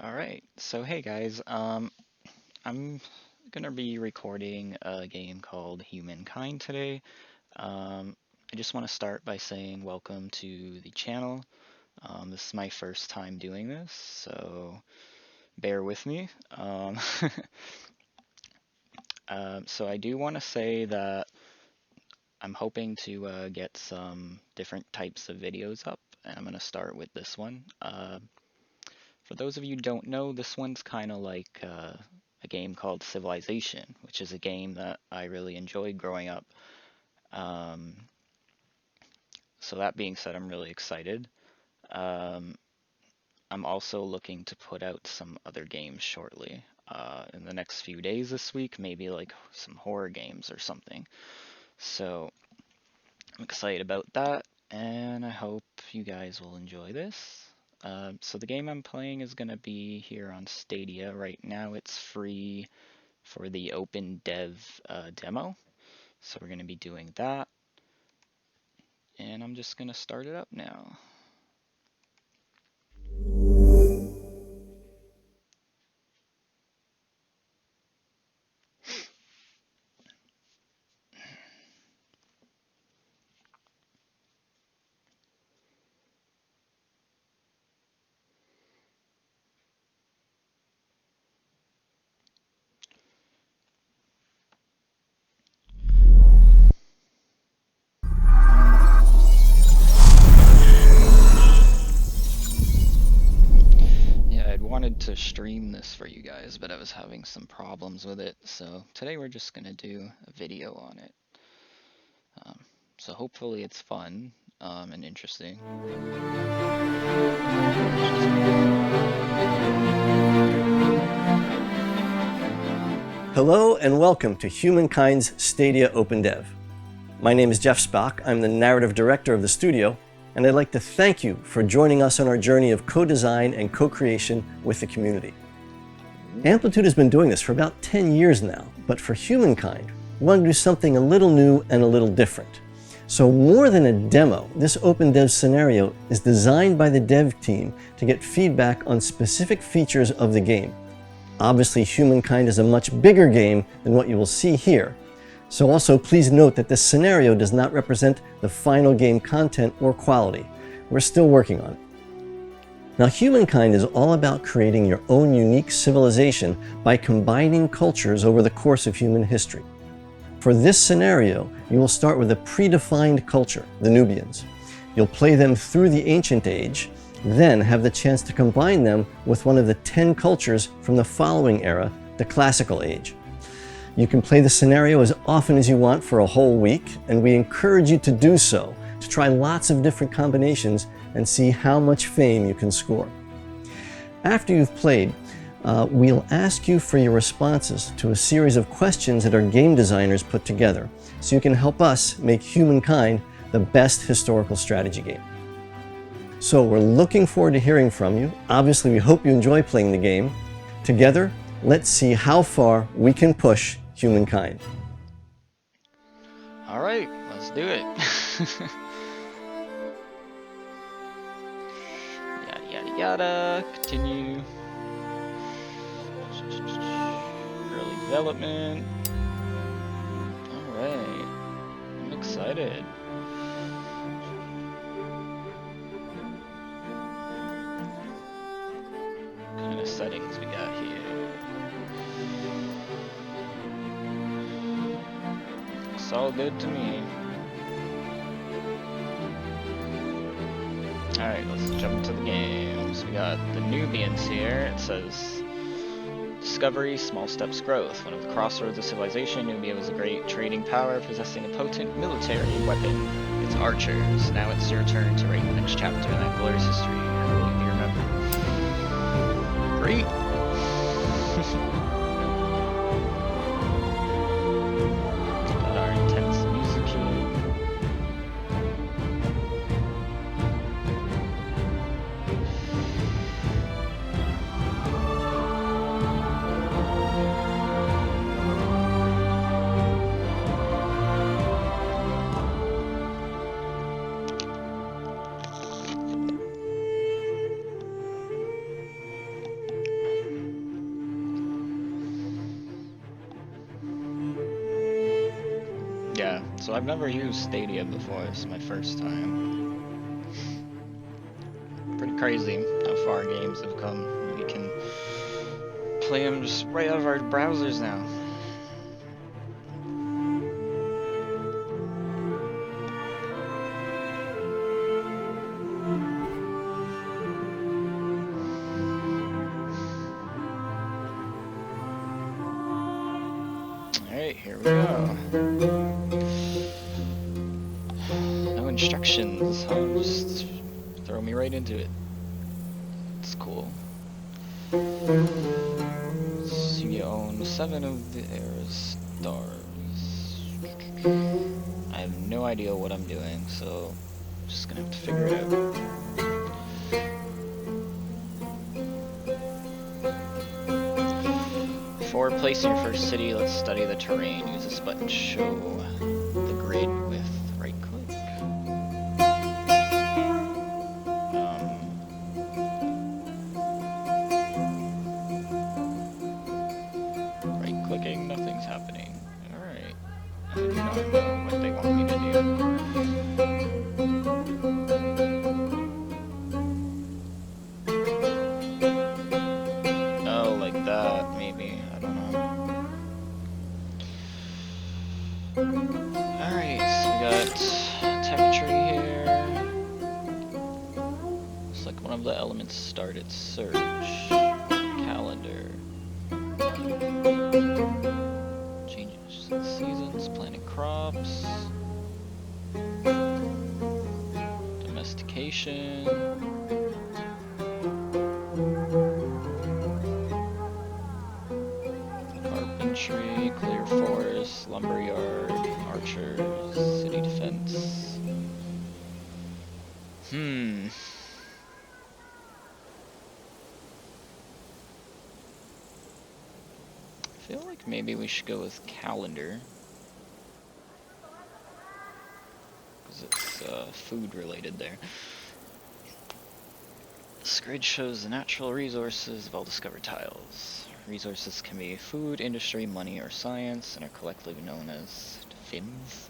Alright, so hey guys, I'm gonna be recording a game called Humankind today. I just want to start by saying welcome to the channel. This is my first time doing this, so bear with me. So I do want to say that I'm hoping to get some different types of videos up, and I'm gonna start with this one. For those of you who don't know, this one's kind of like a game called Civilization, which is a game that I really enjoyed growing up. Um, so that being said, I'm really excited. Um, I'm also looking to put out some other games shortly. In the next few days this week, maybe like some horror games or something. So I'm excited about that, and I hope you guys will enjoy this. So the game I'm playing is going to be here on Stadia. Right now it's free for the open dev demo. So we're going to be doing that. And I'm just going to start it up now. Yeah, I'd wanted to stream this for you guys, but I was having some problems with it. So today we're just going to do a video on it. Um, so hopefully it's fun and interesting. Hello and welcome to Humankind's Stadia Open Dev. My name is Jeff Spock. I'm the narrative director of the studio, and I'd like to thank you for joining us on our journey of co-design and co-creation with the community. Amplitude has been doing this for about 10 years now, but for Humankind, we want to do something a little new and a little different. So more than a demo, this open dev scenario is designed by the dev team to get feedback on specific features of the game. Obviously, Humankind is a much bigger game than what you will see here. So also please note that this scenario does not represent the final game content or quality. We're still working on it. Now, Humankind is all about creating your own unique civilization by combining cultures over the course of human history. For this scenario, you will start with a predefined culture, the Nubians. You'll play them through the Ancient Age, then have the chance to combine them with one of the 10 cultures from the following era, the Classical Age. You can play the scenario as often as you want for a whole week, and we encourage you to do so, to try lots of different combinations and see how much fame you can score. After you've played, we'll ask you for your responses to a series of questions that our game designers put together, so you can help us make Humankind the best historical strategy game. So we're looking forward to hearing from you. Obviously, we hope you enjoy playing the game. Together, let's see how far we can push Humankind. All right, let's do it. Yada yada yada. Continue. Early development. All right, I'm excited. What kind of settings we got here? Looks all good to me. Alright, let's jump into the game. So we got the Nubians here. It says, Discovery, small steps growth. One of the crossroads of civilization, Nubia was a great trading power, possessing a potent military weapon, its archers. Now it's your turn to write the next chapter in that glorious history. How will you be remembered? Great! Got our intense music here. I've never used Stadia before. This is my first time. Pretty crazy how far games have come. We can play them just right out of our browsers now. Alright, here we go. No instructions, huh? Just throw me right into it. It's cool. So you own 7 of the Era's stars. I have no idea what I'm doing, so I'm just gonna have to figure it out. Before placing your first city, let's study the terrain. Use this button to show the grid with right click. Right clicking, nothing's happening. Alright. I do not know what they want me to do. Oh, like that, maybe. I don't know. Alright, so we got tech tree here. Looks like one of the elements started search. Calendar. Changes the seasons, planting crops. Domestication. Carpentry, clear forest, lumberyard, archers, city defense. I feel like maybe we should go with calendar. Because it's food related there. This grid shows the natural resources of all discovered tiles. Resources can be food, industry, money, or science, and are collectively known as fins.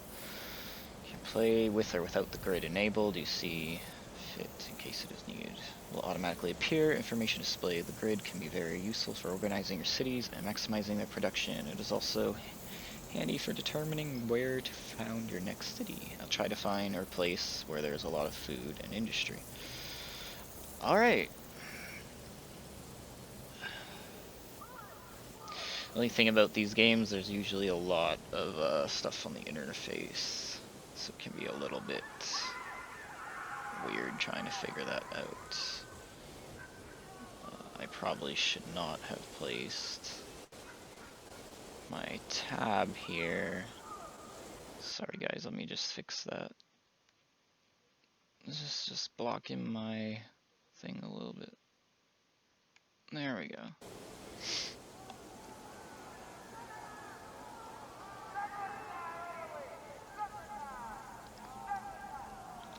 You can play with or without the grid enabled. You see fit in case it is needed. It will automatically appear. Information displayed. The grid can be very useful for organizing your cities and maximizing their production. It is also handy for determining where to found your next city. I'll try to find or place where there's a lot of food and industry. Alright. The only thing about these games, there's usually a lot of stuff on the interface, so it can be a little bit weird trying to figure that out. I probably should not have placed my tab here. Sorry guys, let me just fix that. This is just blocking my thing a little bit. There we go.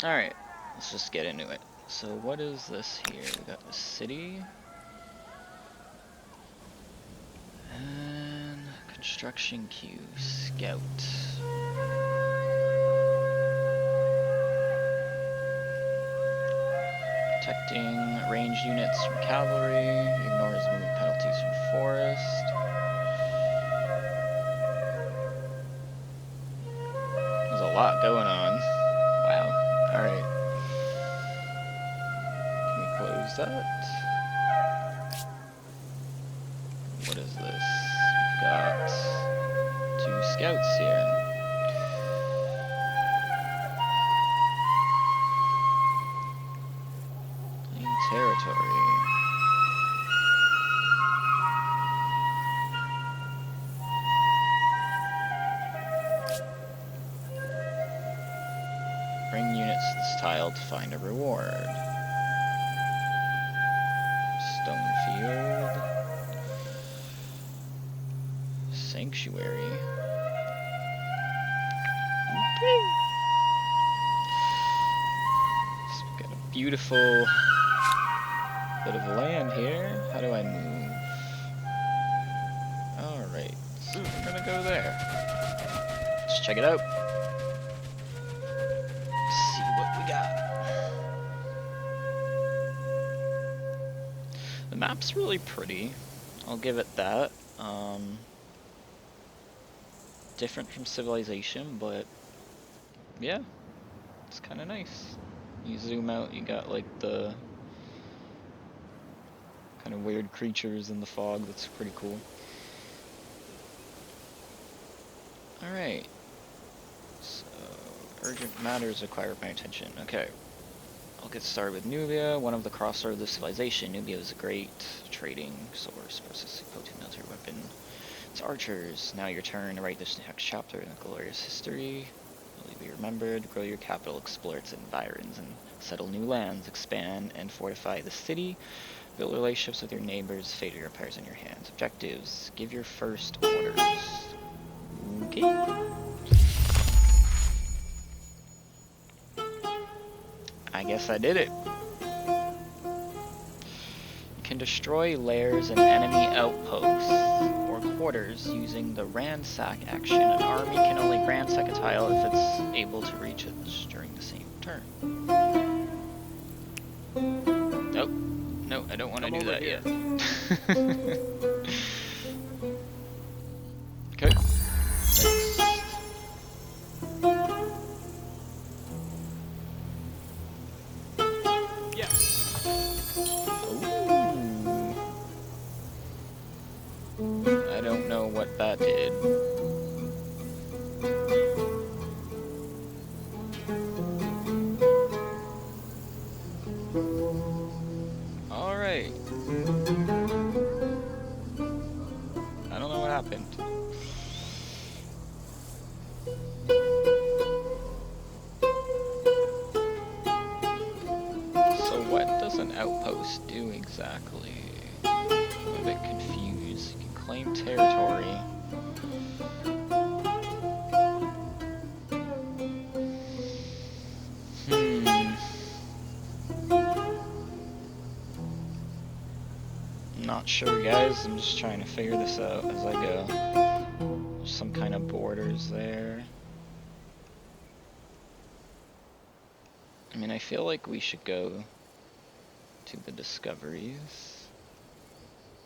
Alright, let's just get into it. So what is this here? We got the city. And construction queue, scout. Protecting ranged units from cavalry, ignores movement penalties from forest. There's a lot going on. Wow. Alright. Can we close that? What is this? We've got 2 scouts here. Claim territory. Bring units to this tile to find a reward. Stone field. Sanctuary. Okay. So we've got a beautiful bit of land here. How do I move? Alright, so we're gonna go there. Let's check it out. The map's really pretty. I'll give it that. Different from Civilization, but yeah, it's kind of nice. You zoom out, you got like the kind of weird creatures in the fog. That's pretty cool. Alright. So, urgent matters require my attention. Okay. I'll get started with Nubia, one of the crossroads of civilization. Nubia is a great trading source, processing potent military weapon. It's archers. Now your turn to write this next chapter in a glorious history. You'll be remembered. Grow your capital, explore its environs, and settle new lands. Expand and fortify the city. Build relationships with your neighbors. Fate your empires in your hands. Objectives. Give your first orders. Okay. I guess I did it. You can destroy lairs and enemy outposts or quarters using the ransack action. An army can only ransack a tile if it's able to reach it during the same turn. Nope. No, I don't want to do that yet. Okay. I don't know what that did. Alright. I don't know what happened. So what does an outpost do exactly? I'm a bit confused. You can claim territory. Not sure, guys. I'm just trying to figure this out as I go. There's some kind of borders there. I mean, I feel like we should go to the discoveries.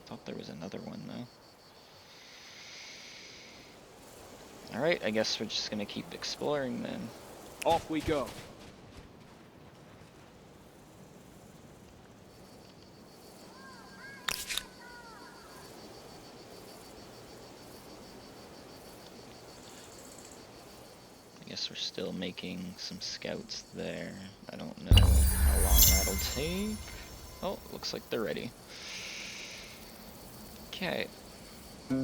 Thought there was another one, though. Alright, I guess we're just gonna keep exploring then. Off we go. I guess we're still making some scouts there. I don't know how long that'll take. Oh, looks like they're ready. Okay. So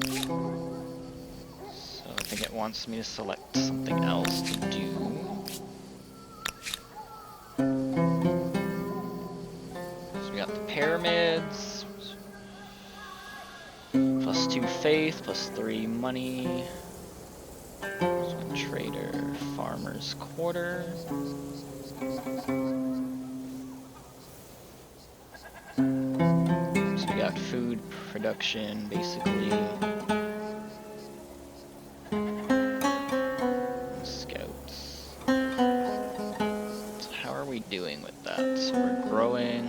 I think it wants me to select something else to do. So we got the pyramids. +2 faith, +3 money. Trader, farmer's quarter. So we got food production, basically. Scouts. So how are we doing with that? So we're growing.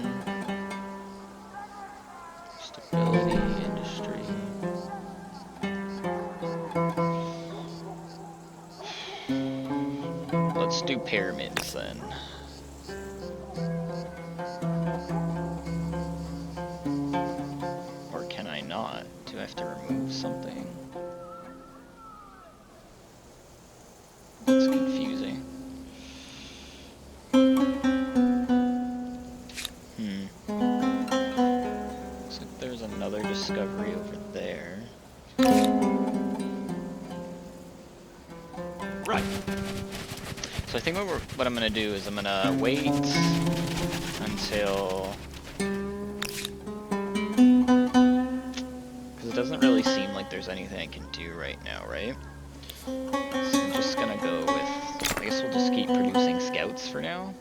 Stability, industry. Let's do pyramids then. Or can I not? Do I have to remove something? It's confusing. Looks like there's another discovery over there. Right. So I think what I'm gonna do is I'm gonna wait until, because it doesn't really seem like there's anything I can do right now, right? So I'm just gonna go with, I guess we'll just keep producing scouts for now.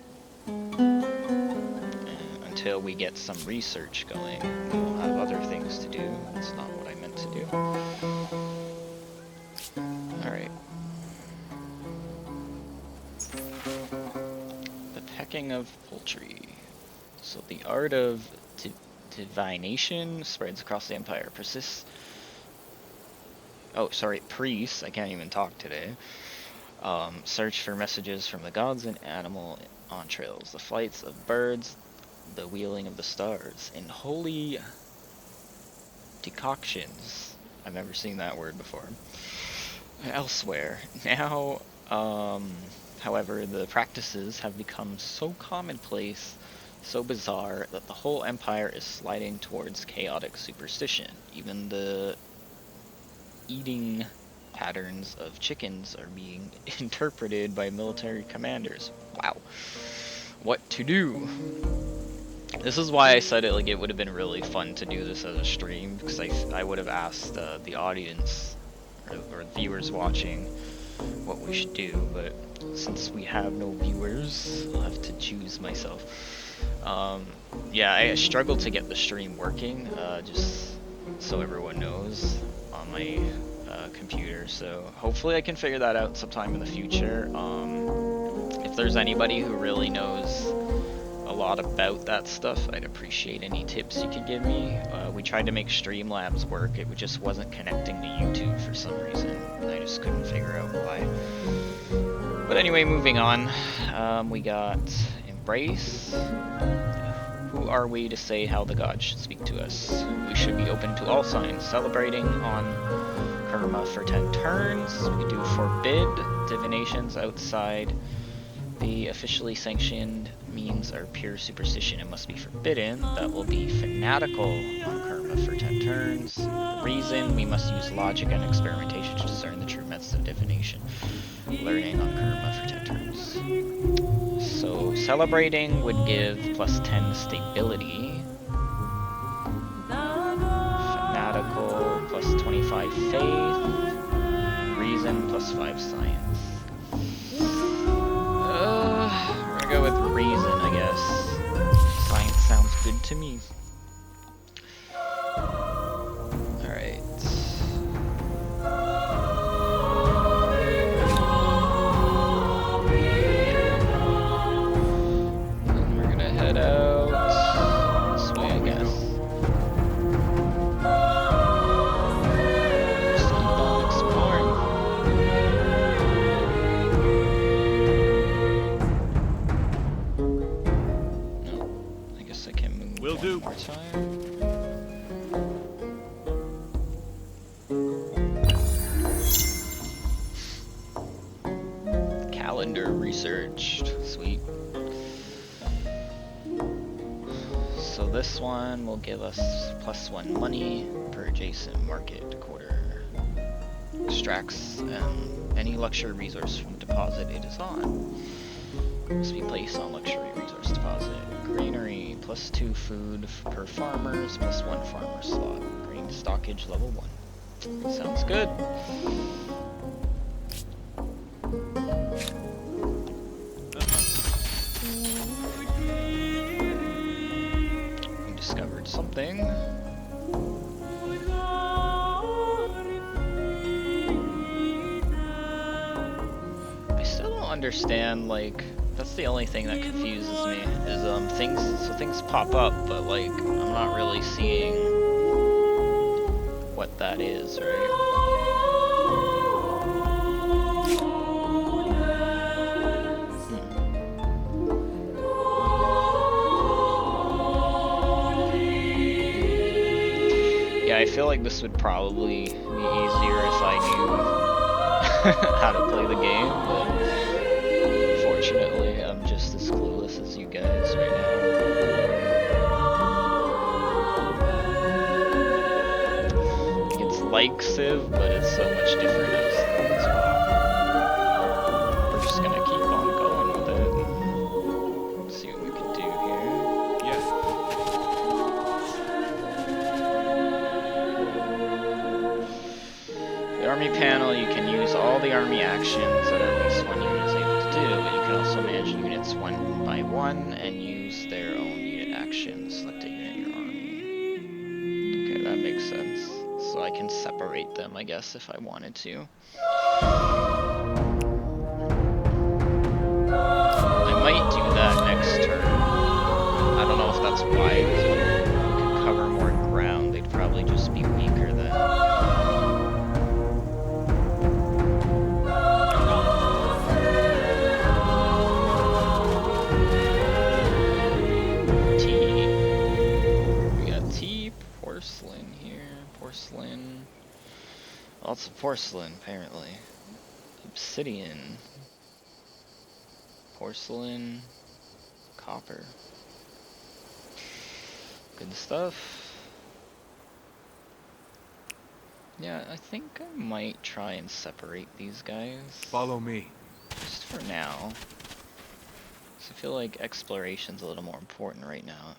Until we get some research going. We'll have other things to do. That's not what I meant to do. Alright. The pecking of poultry. So the art of Divination spreads across the empire. Priests, I can't even talk today. Search for messages from the gods and animal entrails, the flights of birds, the wheeling of the stars, and holy decoctions. I've never seen that word before. Elsewhere. Now, however, the practices have become so commonplace, so bizarre, that the whole empire is sliding towards chaotic superstition. Even the eating patterns of chickens are being interpreted by military commanders. Wow. What to do? This is why I said it would have been really fun to do this as a stream, because I would have asked the audience or viewers watching what we should do, but since we have no viewers, I'll have to choose myself. Yeah, I struggled to get the stream working, just so everyone knows, on my computer, so hopefully I can figure that out sometime in the future. If there's anybody who really knows a lot about that stuff, I'd appreciate any tips you could give me. We tried to make Streamlabs work, it just wasn't connecting to YouTube for some reason, and I just couldn't figure out why. But anyway, moving on, we got Embrace. Who are we to say how the gods should speak to us? We should be open to all signs, celebrating on Karma for 10 turns. We could do Forbid, divinations outside the officially sanctioned means are pure superstition and must be forbidden. That will be Fanatical on Karma for 10 turns. Reason, we must use logic and experimentation to discern the true methods of divination. Learning on Karma for 10 turns. So celebrating would give plus 10 stability. Fanatical plus 25 faith. Reason plus 5 science. We're gonna go with reason, I guess. Science sounds good to me. Alright. And we're gonna head out this way, I guess. Just keep on exploring. I can move Will do. one more time. Calendar researched. Sweet. So this one will give us plus 1 money per adjacent market quarter. Extracts any luxury resource from the deposit it is on. Must be placed on luxury resource deposit. Greenery, plus 2 food per farmers, plus 1 farmer slot. Green stockage level 1. Sounds good. We discovered something. I still don't understand, like, that's the only thing that confuses me, is things pop up, but like I'm not really seeing what that is, right? Yeah, I feel like this would probably be easier if I knew how to play the game, but unfortunately, I'm just as clueless as you guys right now. It's like Civ, but it's so much different as well. We're just gonna keep on going with it. Let's see what we can do here. Yes. The army panel, you can use all the army actions that at least one unit is able to do, but you can also manage units one by one and use their own unit actions. Select a unit in your army. Okay, that makes sense. So I can separate them, I guess, if I wanted to. I might do that next turn. I don't know if that's wise. We could Lots of porcelain, apparently. Obsidian. Porcelain. Copper. Good stuff. Yeah, I think I might try and separate these guys. Follow me. Just for now. So I feel like exploration's a little more important right now.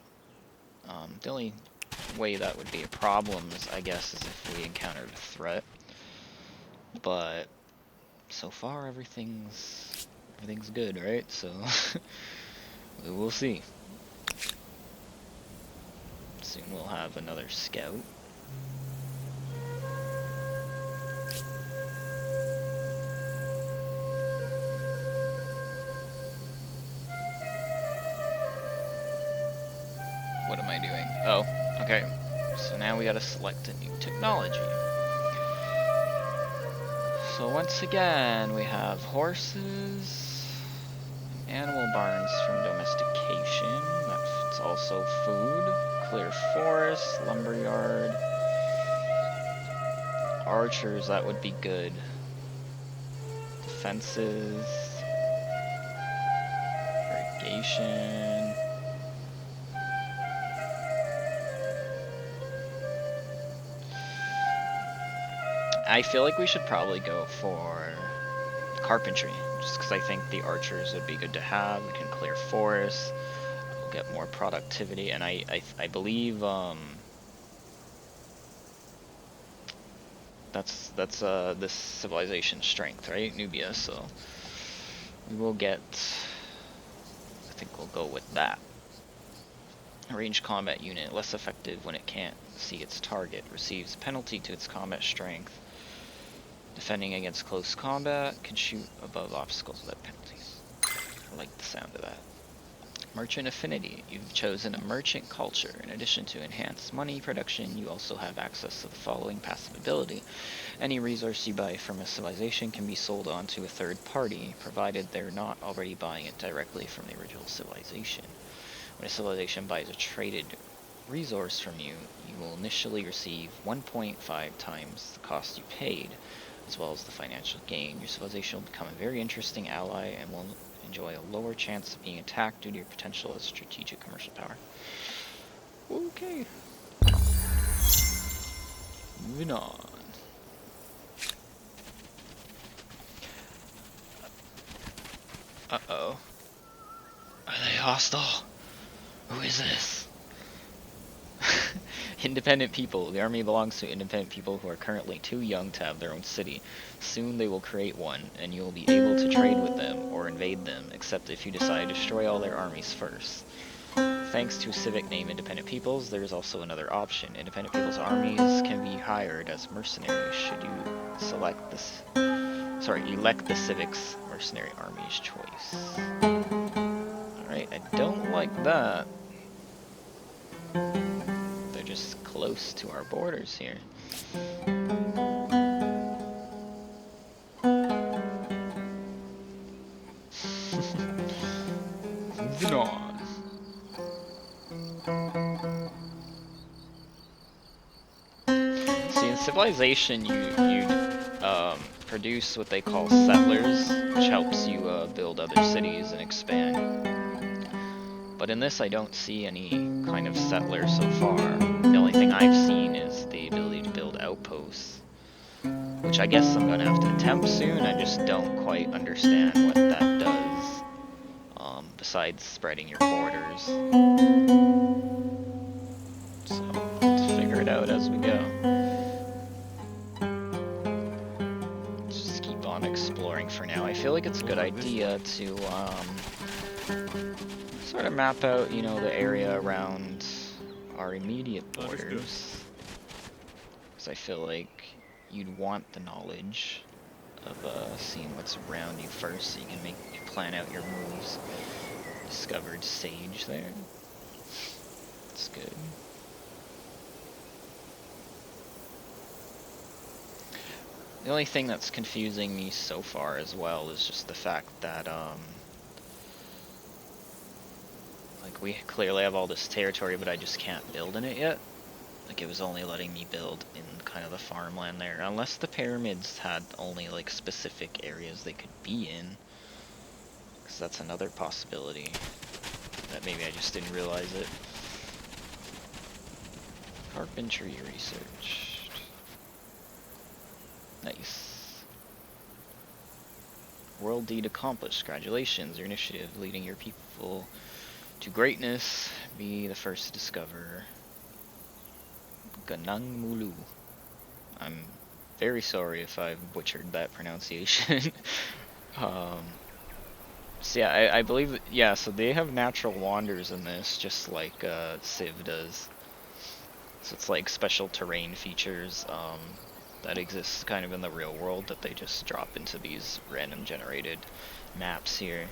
The only way that would be a problem is, I guess, is if we encountered a threat. But so far everything's good, right? So we will see. Soon we'll have another scout. What am I doing? Oh, okay. So now we gotta select a new technology. So once again, we have horses, animal barns from domestication. That's also food. Clear forest, lumberyard. Archers, that would be good. Defenses. Irrigation. I feel like we should probably go for carpentry, just because I think the archers would be good to have. We can clear forests, we'll get more productivity, and I believe that's this civilization's strength, right? Nubia, so we will get, I think we'll go with that. Ranged combat unit, less effective when it can't see its target, receives penalty to its combat strength. Defending against close combat, can shoot above obstacles without penalties. I like the sound of that. Merchant Affinity. You've chosen a merchant culture. In addition to enhanced money production, you also have access to the following passive ability. Any resource you buy from a civilization can be sold on to a third party, provided they're not already buying it directly from the original civilization. When a civilization buys a traded resource from you, you will initially receive 1.5 times the cost you paid, as well as the financial gain. Your civilization will become a very interesting ally and will enjoy a lower chance of being attacked due to your potential as strategic commercial power. Okay. Moving on. Uh-oh. Are they hostile? Who is this? Independent people. The army belongs to independent people who are currently too young to have their own city. Soon they will create one, and you will be able to trade with them or invade them, except if you decide to destroy all their armies first. Thanks to a civic named Independent Peoples, there is also another option. Independent Peoples' armies can be hired as mercenaries should you elect the civic's mercenary army's choice. Alright, I don't like that. They're just close to our borders here. Moving on. See, in Civilization, you produce what they call settlers, which helps you build other cities and expand. But in this, I don't see any kind of settler so far. The only thing I've seen is the ability to build outposts, which I guess I'm gonna have to attempt soon. I just don't quite understand what that does, besides spreading your borders. So, let's figure it out as we go. Let's just keep on exploring for now. I feel like it's a good idea to, sort of map out, you know, the area around our immediate borders. Because I feel like you'd want the knowledge of seeing what's around you first, so you can plan out your moves. Discovered sage there. That's good. The only thing that's confusing me so far as well is just the fact that like we clearly have all this territory, but I just can't build in it yet. Like, it was only letting me build in kind of the farmland there, unless the pyramids had only like specific areas they could be in, because that's another possibility that maybe I just didn't realize it. Carpentry researched. Nice. World deed accomplished. Congratulations, your initiative leading your people to greatness. Be the first to discover Ganang Mulu. I'm very sorry if I've butchered that pronunciation. So yeah, I believe, yeah, so they have natural wonders in this, just like Civ does. So it's like special terrain features that exist kind of in the real world that they just drop into these random generated maps here.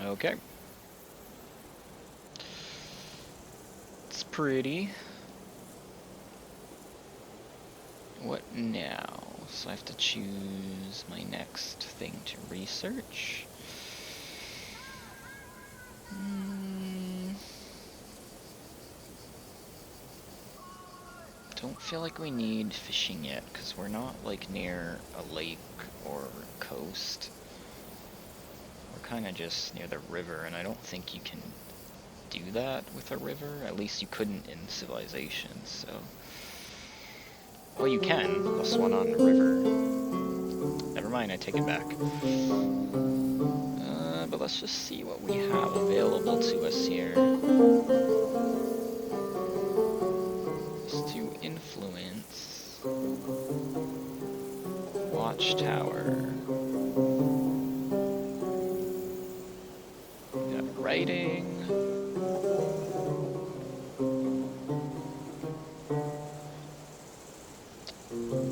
Okay. It's pretty. What now? So I have to choose my next thing to research. Don't feel like we need fishing yet, because we're not like near a lake or coast. We're kind of just near the river, and I don't think you can do that with a river. At least you couldn't in Civilization, so... Well, you can. +1 on river. Never mind, I take it back. But let's just see what we have available to us here. Let's do influence. Watchtower. We got writing.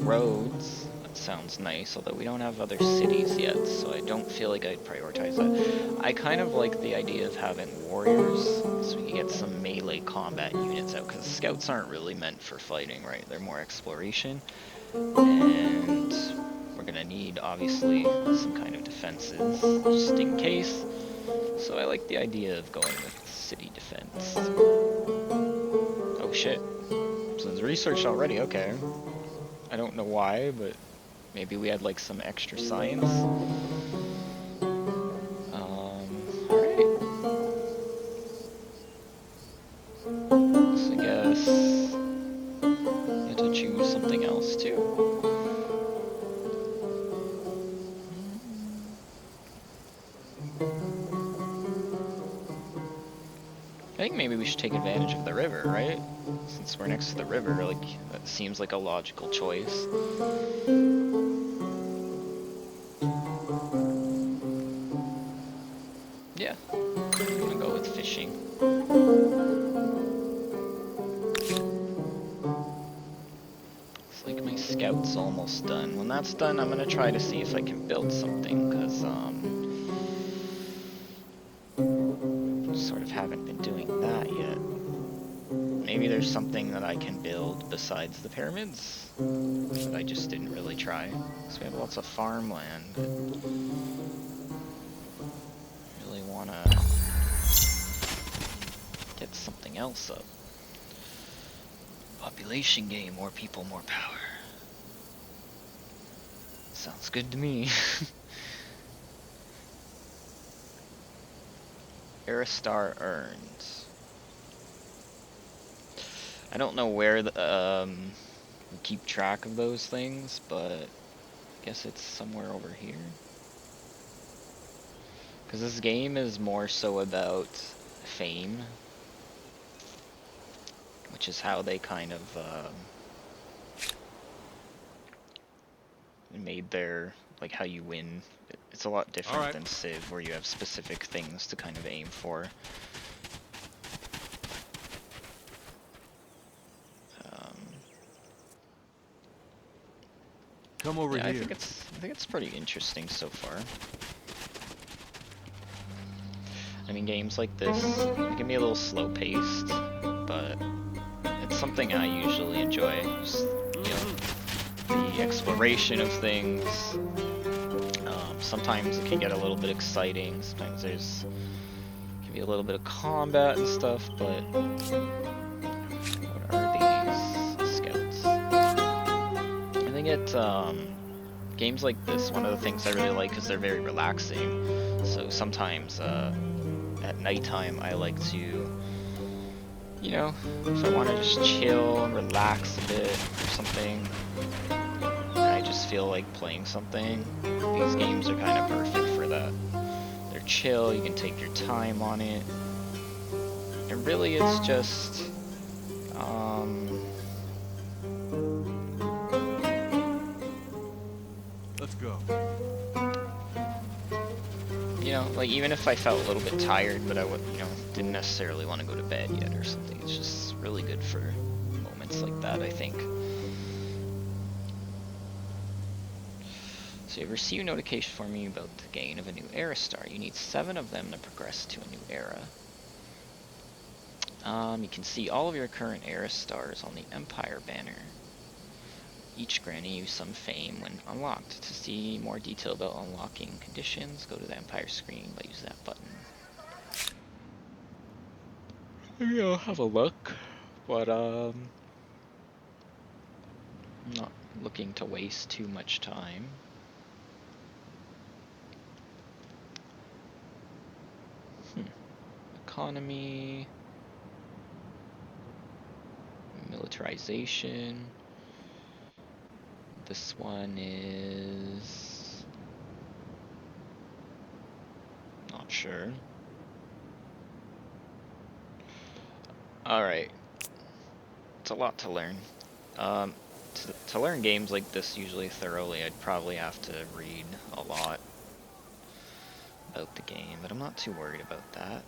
Roads. That sounds nice, although we don't have other cities yet, so I don't feel like I'd prioritize that. I kind of like the idea of having warriors, so we can get some melee combat units out, because scouts aren't really meant for fighting, right? They're more exploration, and we're gonna need, obviously, some kind of defenses, just in case. So I like the idea of going with city defense. Oh shit. So there's research already, okay. I don't know why, but maybe we had like some extra science. Alright. So I guess I have to choose something else too. I think maybe we should take advantage of the river, right? Since we're next to the river, like, that seems like a logical choice. Yeah, I'm gonna go with fishing. It's like my scout's almost done. When that's done, I'm gonna try to see if I can build something, because, sort of haven't been doing that yet. Maybe there's something that I can build besides the pyramids that I just didn't really try. Because we have lots of farmland, but really want to get something else up. Population game, more people, more power. Sounds good to me. Aristar earned. I don't know where we keep track of those things, but I guess it's somewhere over here. Because this game is more so about fame, which is how they kind of made their, like, how you win. It's a lot different than Civ, where you have specific things to kind of aim for. Come over yeah, here. I think it's pretty interesting so far. I mean, games like this, they can be a little slow-paced, but it's something I usually enjoy. Just, you know, the exploration of things. Sometimes it can get a little bit exciting. Sometimes there's Give you a little bit of combat and stuff, but what are these scouts? I think games like this, one of the things I really like is they're very relaxing. So sometimes at nighttime I like to, you know, if I want to just chill and relax a bit or something, and I just feel like playing something, these games are kind of perfect for that. They're chill, you can take your time on it. And really it's just, Let's go. you know, like even if I felt a little bit tired, but I would, you know, didn't necessarily want to go to bed yet or something, it's just really good for moments like that, I think. So you receive a notification from me about the gain of a new era star. You need 7 of them to progress to a new era. You can see all of your current era stars on the Empire banner, each granting you some fame when unlocked. To see more detail about unlocking conditions, go to the Empire screen by using that button. Maybe I'll have a look, but I'm not looking to waste too much time. Economy, militarization. This one is not sure. Alright, it's a lot to learn. To learn games like this usually thoroughly, I'd probably have to read a lot about the game, but I'm not too worried about that.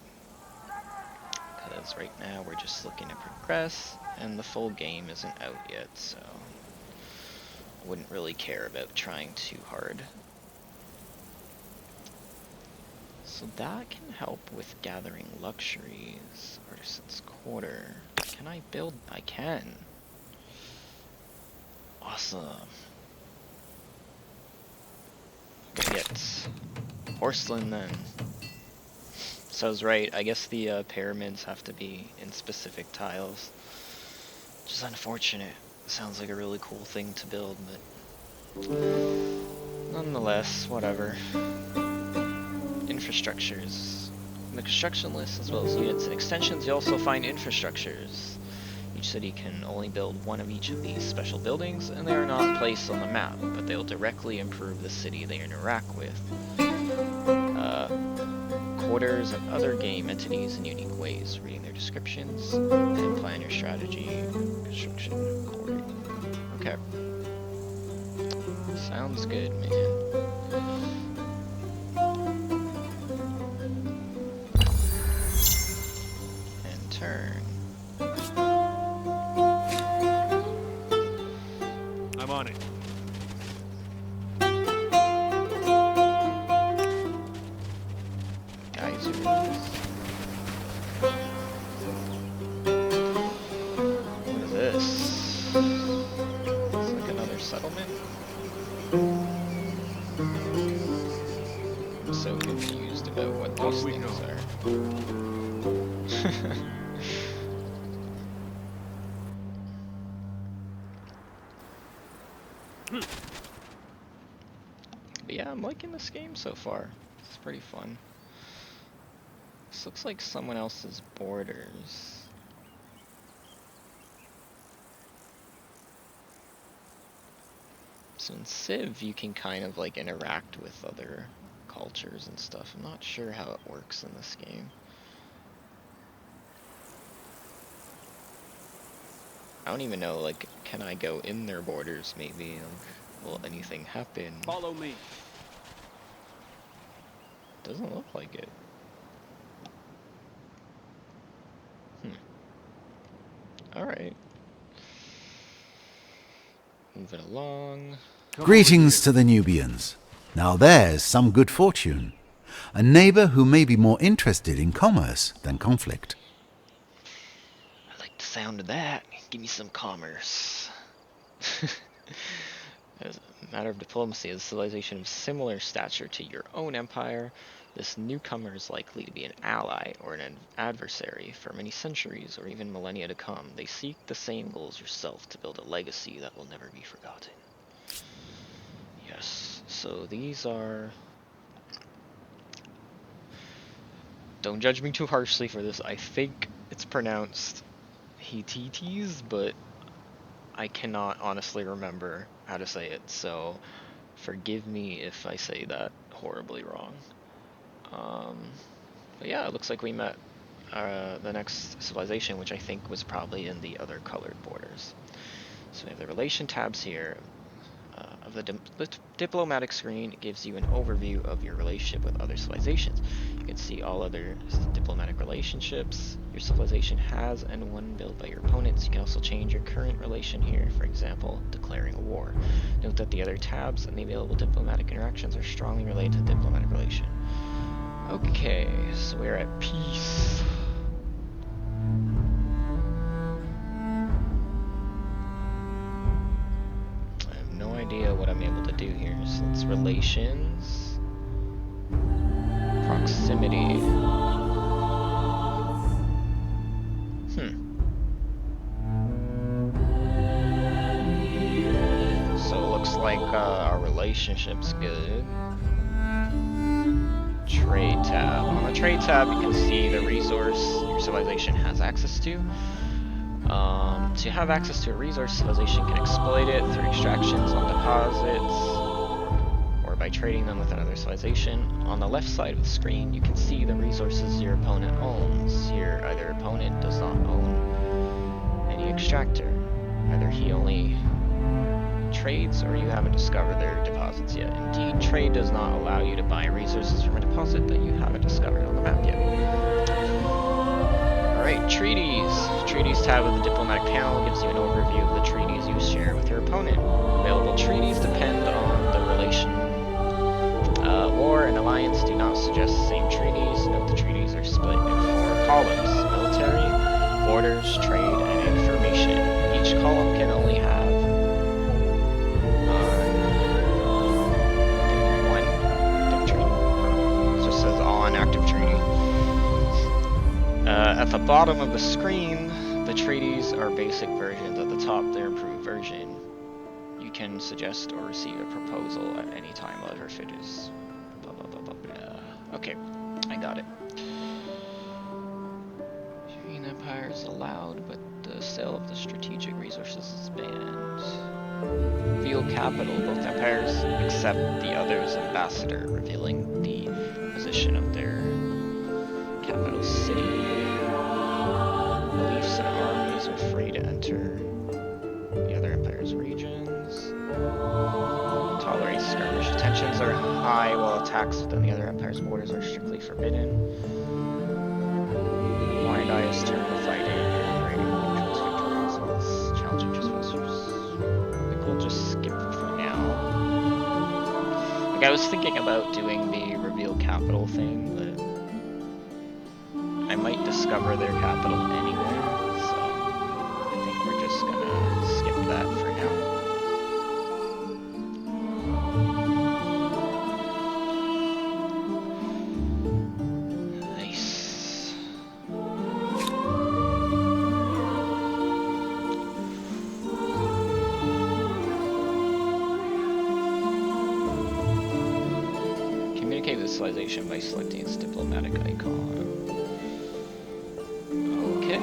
Because right now we're just looking to progress, and the full game isn't out yet, so I wouldn't really care about trying too hard. So that can help with gathering luxuries. Artisan's Quarter. Can I build? I can. Awesome. Gonna get porcelain then. So I was right, I guess the pyramids have to be in specific tiles. Which is unfortunate. Sounds like a really cool thing to build, but nonetheless, whatever. Infrastructures. In the construction list, as well as units and extensions, you also find infrastructures. Each city can only build one of each of these special buildings, and they are not placed on the map, but they will directly improve the city they interact with. Quarters and other game entities in unique ways. Reading their descriptions and plan your strategy. Construction quarter. Okay. Sounds good, man. And turn. I'm on it. Geysers. What is this? It's like another settlement? I'm so confused about what these things are. But yeah, I'm liking this game so far. It's pretty fun. This looks like someone else's borders. So in Civ, you can kind of like interact with other cultures and stuff. I'm not sure how it works in this game. I don't even know, like, can I go in their borders maybe? Like, will anything happen? Follow me. Doesn't look like it. Alright. Moving along. Greetings to the Nubians. Now there's some good fortune. A neighbour who may be more interested in commerce than conflict. I like the sound of that. Give me some commerce. As a matter of diplomacy, as a civilization of similar stature to your own empire, This newcomer is likely to be an ally or an adversary for many centuries or even millennia to come. They seek the same goal as yourself, to build a legacy that will never be forgotten. Yes, so these are... Don't judge me too harshly for this. I think it's pronounced Hetites, but I cannot honestly remember how to say it, so forgive me if I say that horribly wrong. But yeah, it looks like we met the next civilization, which I think was probably in the other colored borders. So we have the relation tabs here. Of the diplomatic screen, it gives you an overview of your relationship with other civilizations. You can see all other diplomatic relationships your civilization has and one built by your opponents. You can also change your current relation here, for example, declaring a war. Note that the other tabs and the available diplomatic interactions are strongly related to diplomatic relation. Okay, so we're at peace. No idea what I'm able to do here. So it's relations, proximity. So it looks like our relationship's good. Trade tab. On the trade tab, you can see the resource your civilization has access to. To have access to a resource, civilization can exploit it through extractions on deposits or by trading them with another civilization. On the left side of the screen, you can see the resources your opponent owns. Here, either opponent does not own any extractor. Either he only trades or you haven't discovered their deposits yet. Indeed, trade does not allow you to buy resources from a deposit that you haven't discovered on the map yet. Alright, treaties. Treaties tab of the diplomatic panel gives you an overview of the treaties you share with your opponent. Available treaties depend on the relation. War and alliance do not suggest the same treaties. Note the treaties are split in 4 columns: military, borders, trade, and information. Each column can only have one active treaty. So it says on active treaty. At the bottom of the screen, the treaties are basic versions. At the top, they're improved version. You can suggest or receive a proposal at any time, whether if it is blah blah blah blah blah. Okay, I got it. Sharing empire is allowed, but the sale of the strategic resources is banned. Reveal capital. Both empires accept the other's ambassador, revealing the position of their capital city. Beliefs and armies are free to enter the other empire's regions. Tolerate skirmish. Tensions are high, while attacks within the other empire's borders are strictly forbidden. Blind Eye is turn to fighting, raiding neutrals victory, as well as challenging trespassers. I think we'll just skip for now. Like, I was thinking about doing the reveal capital thing, but I might discover their capital anyway, so I think we're just gonna skip that for now. Nice. Communicate with civilization by selecting its diplomatic icon. Okay.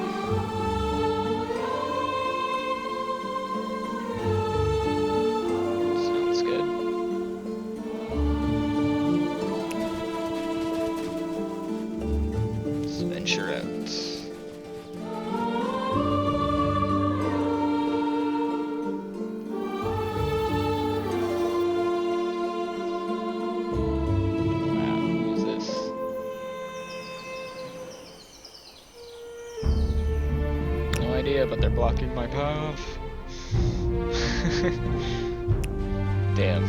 Sounds good. Let's venture out. Wow, who is this? No idea, but they're blocking my path. Damn.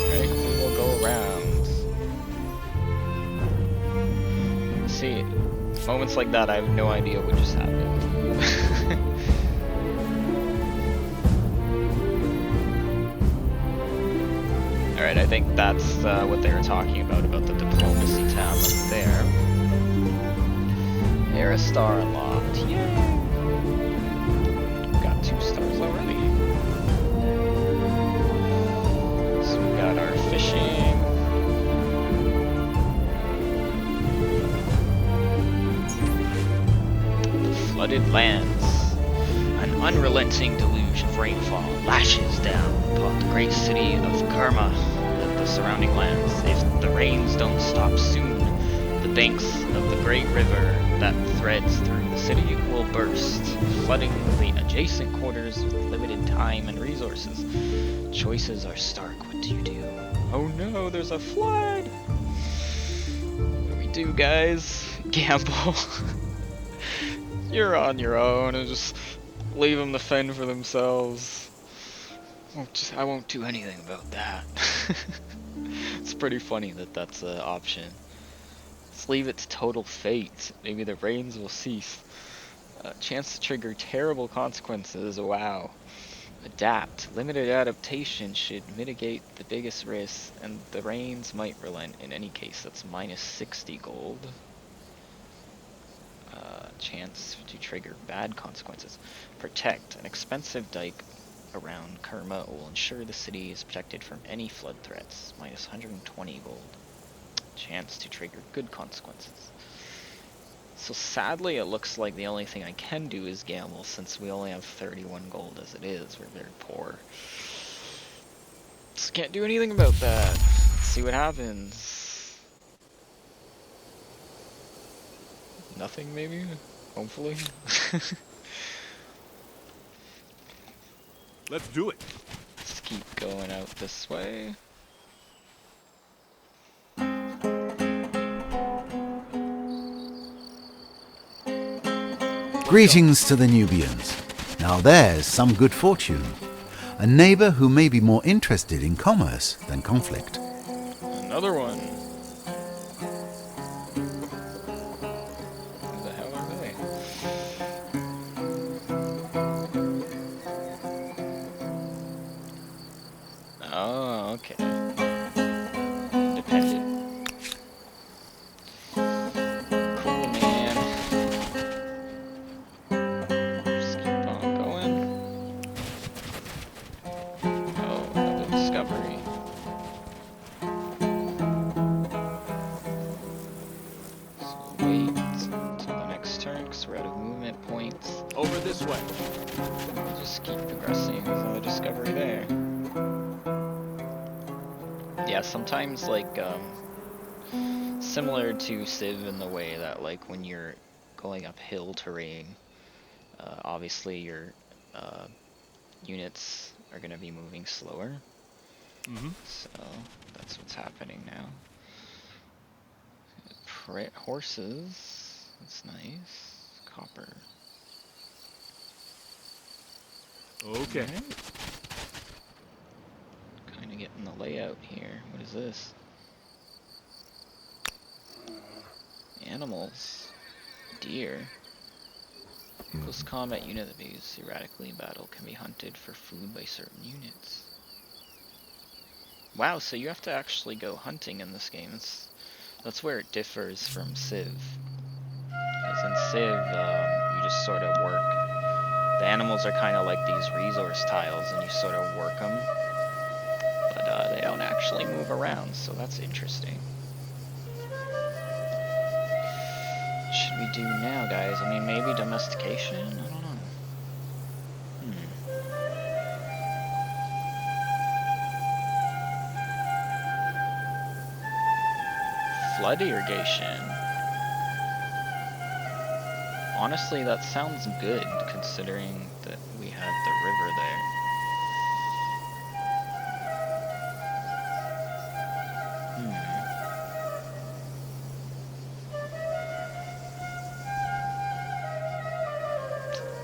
Right, we will go around. See, moments like that, I have no idea what just happened. Alright, I think that's what they were talking about the diplomacy tab up there. Era star unlocked. Yay! Got 2 stars already. So we got our fishing. The flooded lands. An unrelenting deluge of rainfall lashes down upon the great city of Karma and the surrounding lands. If the rains don't stop soon, the banks of the great river that threads through the city will burst, flooding the adjacent quarters with limited time and resources. Choices are stark. What do you do? Oh no, there's a flood! What do we do, guys? Gamble. You're on your own and just leave them to fend for themselves. I won't do anything about that. It's pretty funny that that's an option. Let's leave it to total fate. Maybe the rains will cease. Chance to trigger terrible consequences. Wow. Adapt. Limited adaptation should mitigate the biggest risks, and the rains might relent. In any case, that's minus 60 gold. Chance to trigger bad consequences. Protect. An expensive dike around Kerma will ensure the city is protected from any flood threats. Minus 120 gold. Chance to trigger good consequences. So sadly, it looks like the only thing I can do is gamble, since we only have 31 gold as it is. We're very poor. Just can't do anything about that. Let's see what happens. Nothing, maybe? Hopefully. Let's do it. Let's keep going out this way. Greetings to the Nubians. Now there's some good fortune. A neighbor who may be more interested in commerce than conflict. Another one. Who the hell are they? Oh, okay. Independent. Cool, man. Just keep on going. Oh, another discovery. So wait until the next turn, because we're out of movement points. Over this way. We'll just keep progressing. There's another discovery there. Yeah, sometimes, like, similar to Civ in the way that, like, when you're going uphill terrain, obviously your units are going to be moving slower. So that's what's happening now. Horses, that's nice. Copper. Okay. Kind of getting the layout here. What is this? Animals. Deer. Close combat unit that moves erratically in battle can be hunted for food by certain units. Wow, so you have to actually go hunting in this game. That's where it differs from Civ. Because in Civ, you just sort of work. The animals are kind of like these resource tiles, and you sort of work them. But they don't actually move around, so that's interesting. What should we do now, guys? I mean, maybe domestication? I don't know. Flood irrigation. Honestly, that sounds good, considering that we have the river there.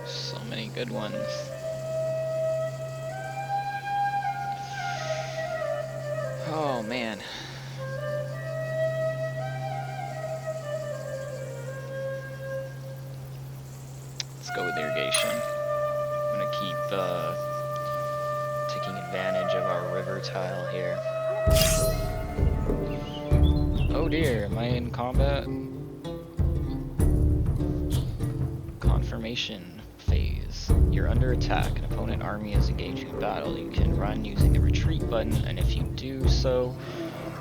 So many good ones. Oh man. Let's go with irrigation. I'm gonna keep taking advantage of our river tile here. Oh dear, am I in combat? Confirmation phase. You're under attack. An opponent army is engaging in battle. You can run using the retreat button, and if you do so,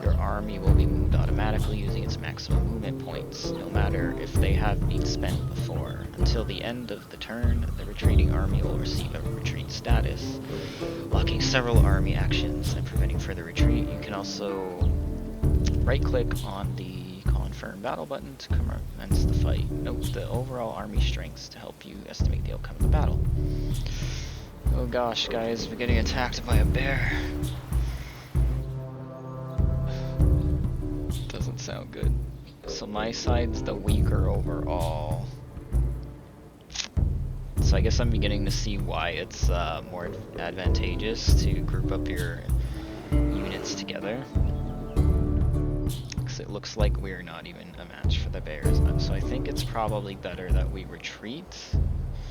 your army will be moved automatically using its maximum movement points, no matter if they have been spent before. Until the end of the turn, the retreating army will receive a retreat status, blocking several army actions and preventing further retreat. You can also right-click on the Confirm Battle button to commence the fight. Note the overall army strengths to help you estimate the outcome of the battle. Oh gosh, guys, we're getting attacked by a bear. Doesn't sound good. So my side's the weaker overall. So I guess I'm beginning to see why it's more advantageous to group up your units together. Because it looks like we're not even a match for the bears. So I think it's probably better that we retreat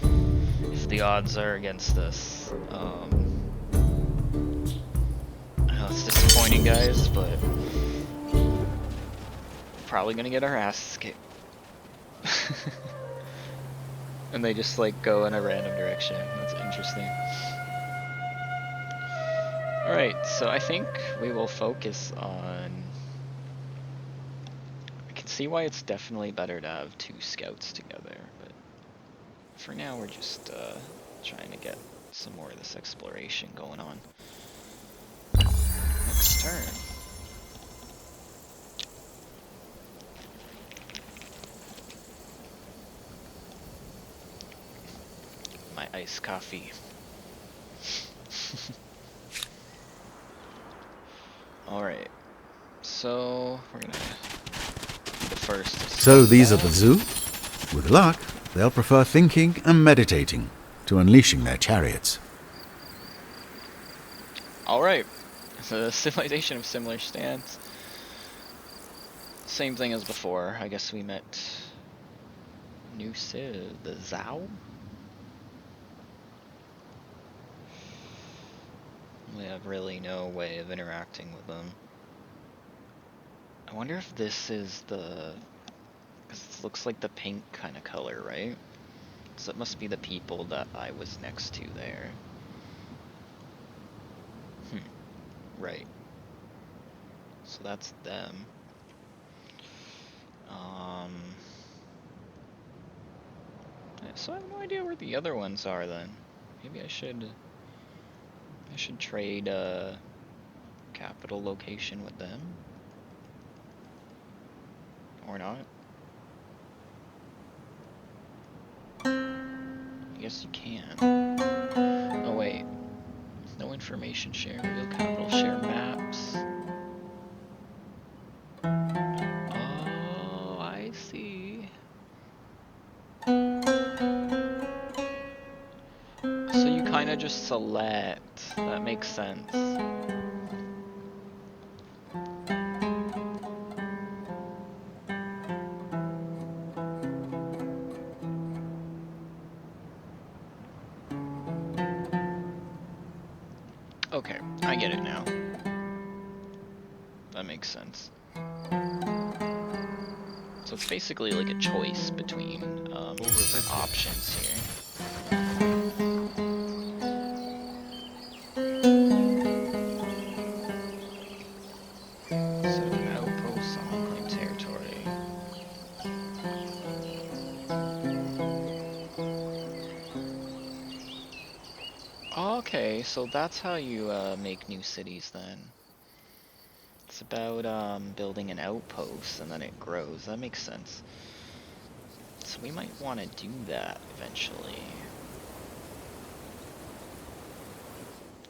if the odds are against us. I know it's disappointing, guys, but probably gonna get our asses kicked. And they just like go in a random direction. That's interesting. Alright, so I think we will focus on... I can see why it's definitely better to have two scouts together, but for now we're just trying to get some more of this exploration going on. Next turn. My iced coffee. Alright, so we're gonna be the first to So these are that. the zoo? With luck, they'll prefer thinking and meditating to unleashing their chariots. Alright, so civilization of similar stance. Same thing as before. I guess we met new civ, the Zhao? We have really no way of interacting with them. I wonder if this is the... because it looks like the pink kind of color, right? So it must be the people that I was next to there. Right. So that's them. So I have no idea where the other ones are then. Maybe I should trade a capital location with them. Or not. I guess you can. Oh wait. No information share, reveal capital, share maps. Oh, I see. So you kind of just select. That makes sense. Okay, I get it now. That makes sense. So it's basically like a choice between different options here. Set an outpost on unclaimed territory. Okay, so that's how you make new cities then. It's about building an outpost and then it grows. That makes sense. So we might want to do that eventually.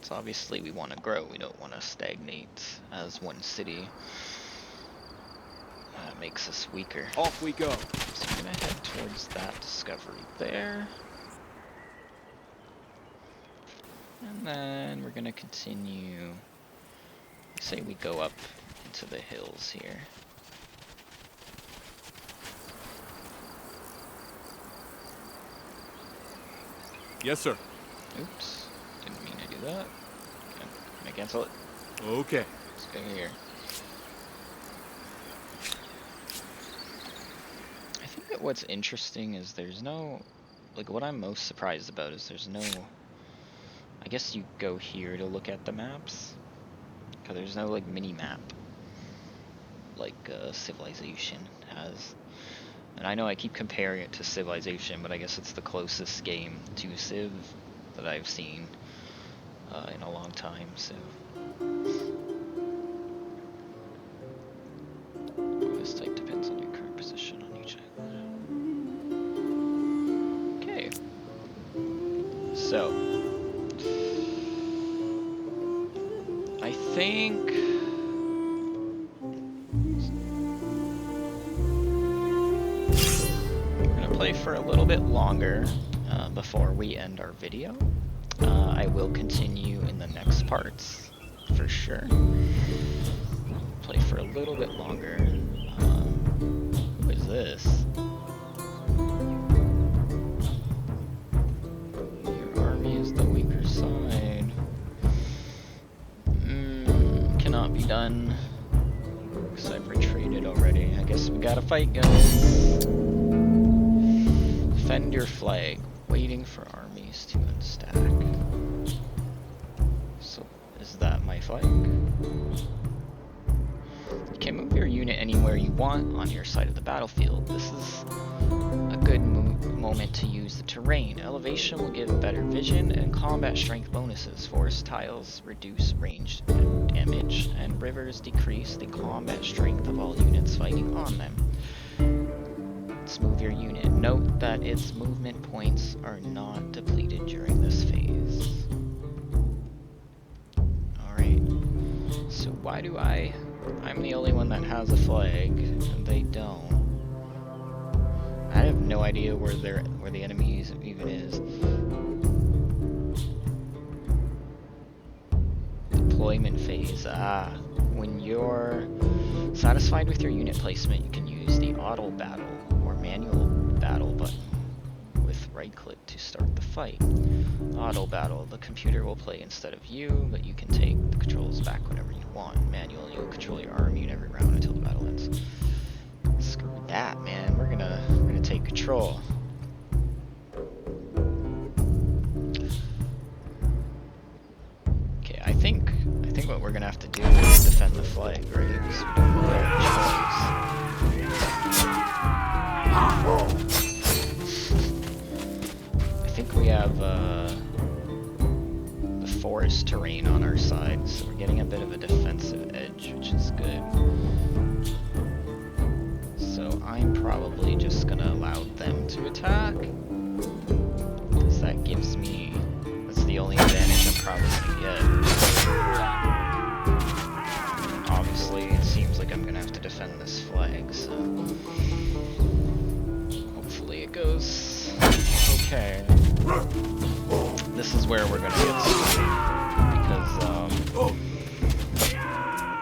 So obviously we want to grow, we don't want to stagnate as one city. That makes us weaker. Off we go. So I'm gonna head towards that discovery there. And then we're gonna continue. Say we go up into the hills here. Yes, sir. Oops, didn't mean to do that. Okay, can I cancel it? Okay. Let's go here. I think that what's interesting is there's no, like, what I'm most surprised about is there's no, I guess you go here to look at the maps, because there's no, like, mini-map, like, Civilization has. And I know I keep comparing it to Civilization, but I guess it's the closest game to Civ that I've seen in a long time, so. This type depends on your current position on each island. Okay. So. I think we're gonna play for a little bit longer before we end our video. I will continue in the next parts for sure. Play for a little bit longer. Who is this? Your army is the weaker side. Cannot be done. Because I've retreated already. I guess we gotta fight, guys. Defend your flag. Waiting for armies to unstack. So, is that my flag? You can move your unit anywhere you want on your side of the battlefield. This is a good moment to use the terrain. Elevation will give better vision and combat strength bonuses. Forest tiles reduce ranged damage, and rivers decrease the combat strength of all units fighting on them. Let's move your unit. Note that its movement points are not depleted during this phase. Alright. So why do I'm the only one that has a flag, and they don't. I have no idea where the enemy even is. Deployment phase. When you're satisfied with your unit placement, you can use the auto battle or manual battle button with right click to start the fight. Auto battle. The computer will play instead of you, but you can take the controls back whenever you want. Manual, you'll control your army in every round until the battle ends. Screw that, man. We're gonna take control. Okay, I think what we're gonna have to do is defend the flag, right? Because we don't really have a choice. I think we have the forest terrain on our side, so we're getting a bit of a defensive edge, which is good. So I'm probably just gonna allow them to attack, because that's the only advantage I'm probably gonna get. Obviously, it seems like I'm gonna have to defend this flag, so hopefully it goes okay. This is where we're gonna get screwed, because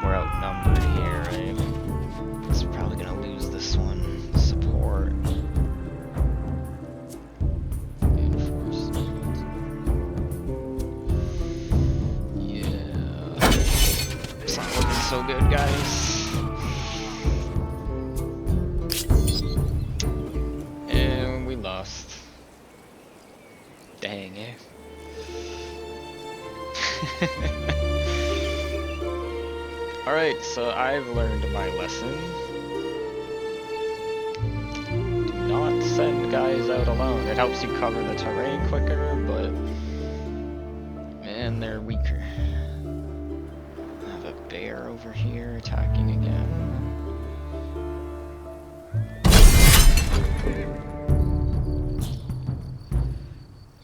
we're outnumbered here, right? So we're probably gonna lose this one. Support. Reinforcement. Yeah. It's not looking so good, guys. And we lost. Dang it. Alright, so I've learned my lesson. Do not send guys out alone. It helps you cover the terrain quicker, but man, they're weaker. I have a bear over here attacking again. I'm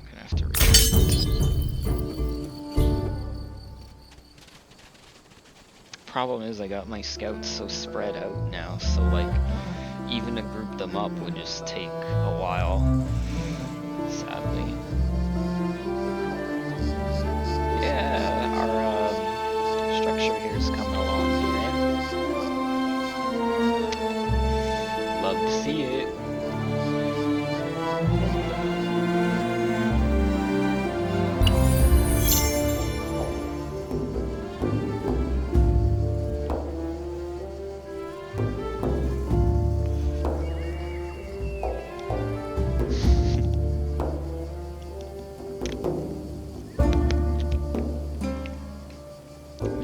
gonna have to retreat. Problem is I got my scouts so spread out now, so like even to group them up would just take a while, sadly. Yeah, our structure here is coming along here. Love to see it.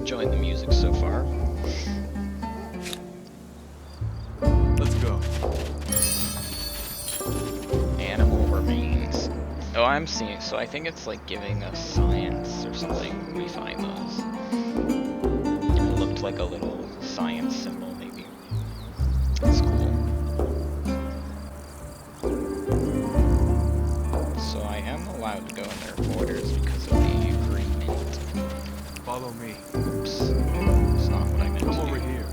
enjoying the music so far. Let's go. Animal remains. Oh, I'm seeing. So I think it's like giving us science or something when we find those. It looked like a little science symbol, maybe. That's cool. So I am allowed to go in their borders because of the agreement. Follow me. Oops. It's not what I meant Come to over do. here.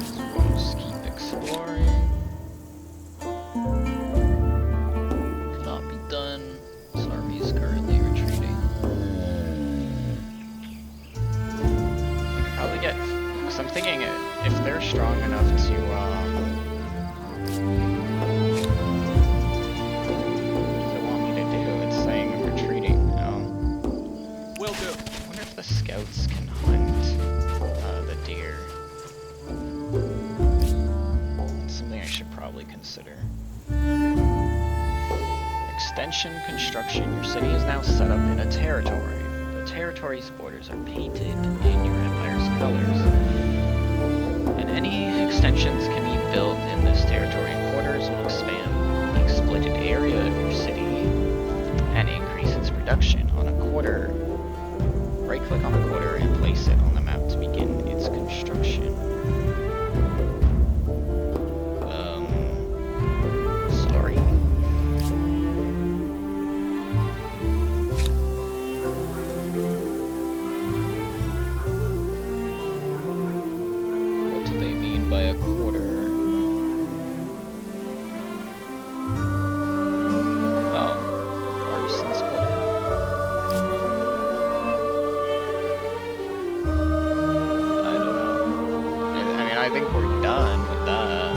So we'll just keep exploring. Cannot be done. This army is currently retreating. I could probably get, because I'm thinking if they're strong enough to, what does it want me to do? It's saying I'm retreating. Will do. I wonder if the scouts can hunt the deer. It's something I should probably consider. Extension construction. Your city is now set up in a territory. The territory's borders are painted in your empire's colors. And any extensions can be built in this territory. Quarters will expand the exploited area of your city and increase its production. On a quarter, right-click on the quarter and place it on the map to begin its construction. Sorry. What do they mean by a quarter? Oh, artisan's quarter. I don't know. I mean, I think we're done with that.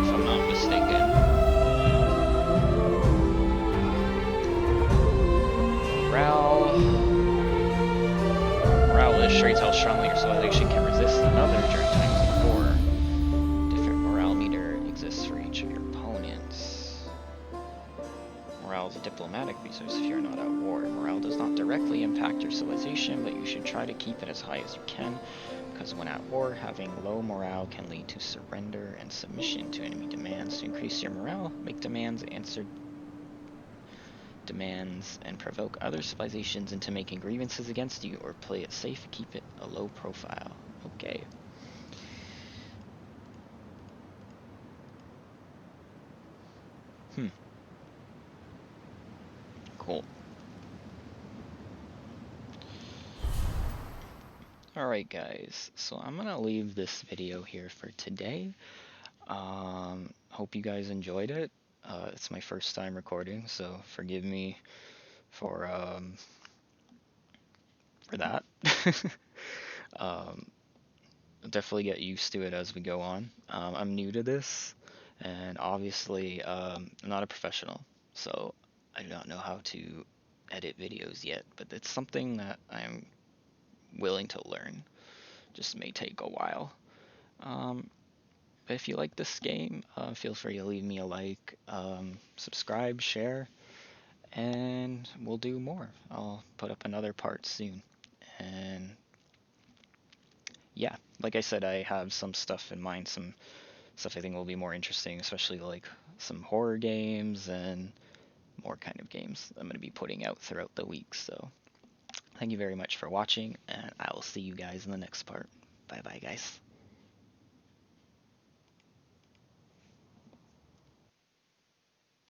If I'm not mistaken. Morale illustrates how strongly your civilization can resist another during times of war. Different morale meter exists for each of your opponents. Morale is a diplomatic resource if you're not at war. Morale does not directly impact your civilization, but you should try to keep it as high as you can, because when at war, having low morale can lead to surrender and submission to enemy demands. To increase your morale, make demands, answer demands, and provoke other civilizations into making grievances against you, or play it safe, keep it a low profile. Okay. Cool. Alright guys, so I'm gonna leave this video here for today. Hope you guys enjoyed it. It's my first time recording, so forgive me for that. Definitely get used to it as we go on. I'm new to this, and obviously I'm not a professional, so I do not know how to edit videos yet, but it's something that I'm willing to learn. Just may take a while. But if you like this game, feel free to leave me a like, subscribe, share, and we'll do more. I'll put up another part soon. And yeah, like I said, I have some stuff in mind, some stuff I think will be more interesting, especially like some horror games and more kind of games I'm going to be putting out throughout the week. So thank you very much for watching, and I will see you guys in the next part. Bye bye, guys.